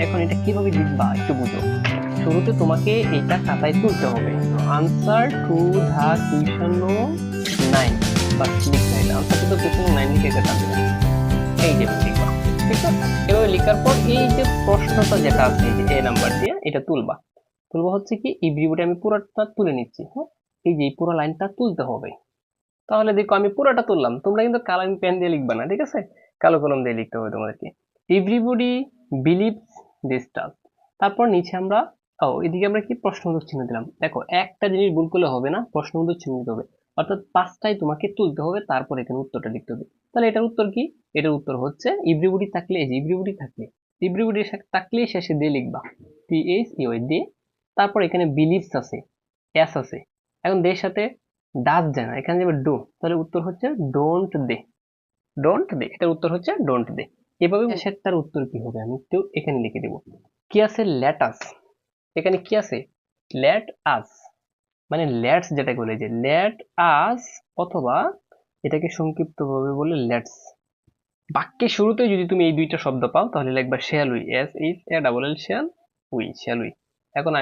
এখন এটা কিভাবে লিখবা একটু বুঝো। শুরুতে তোমাকে এটা খাতায় তুলতে হবে, আনসার টু দা কুয়েশন 9, বাস লিখতে হবে আনসার টু দা কুয়েশন 9 লিখে এটা টানবে, এই যে লিখবা। ঠিক আছে, এভাবে লেখার পর এই যে প্রশ্নটা যেটা আছে এই যে এ নাম্বার দিয়ে এটা তুলবা। তুলবা হচ্ছে কি এভরিবডি, আমি পুরোটা তুলে নিচ্ছি। হ্যাঁ, এই যে পুরো লাইনটা তুলতে হবে। তাহলে দেখো আমি পুরোটা তুললাম, তোমরা কিন্তু কালারিং পেন দিয়ে লিখবা না, ঠিক আছে, কালো কলম দিয়ে লিখতে হবে তোমাদেরকে। Everybody believes this task. তারপর নিচে আমরা এদিকে আমরা কি প্রশ্নবোধক চিহ্ন দিলাম। দেখো একটা জিনিস ভুল করলে হবে না, প্রশ্নবোধক চিহ্ন দিতে হবে, অর্থাৎ পাঁচটাই তোমাকে তুলতে হবে, তারপর এখানে উত্তরটা লিখতে হবে। তাহলে এটার উত্তর কি? এটার উত্তর হচ্ছে এভরিবডি থাকলে, এই যে এভরিবডি থাকলে, এভরিবডি থাকলে শেষে দিয়ে লিখবা, PHEY দিয়ে। তারপর এখানে বিলিভস আছে, এস আছে, এখন দের সাথে ডাজ যায় না, এখানে যাবে ডু, তাহলে উত্তর হচ্ছে ডোন্ট দে। ডোন্ট দে, এটার উত্তর হচ্ছে ডোন্ট দে। এভাবে সেটার উত্তর কি হবে আমি একটু এখানে লিখে দেব। কি আছে? Let us. এখানে কি আছে? লেট আস, মানে লেটস যেটা বলে যে লেট আস, অথবা এটাকে সংক্ষিপ্ত ভাবে বলে লেটস। বাক্যের শুরুতে যদি তুমি এই দুইটা শব্দ পাও তাহলে লিখবা shall we, S H A double L, shall we, shall we. এখন আমি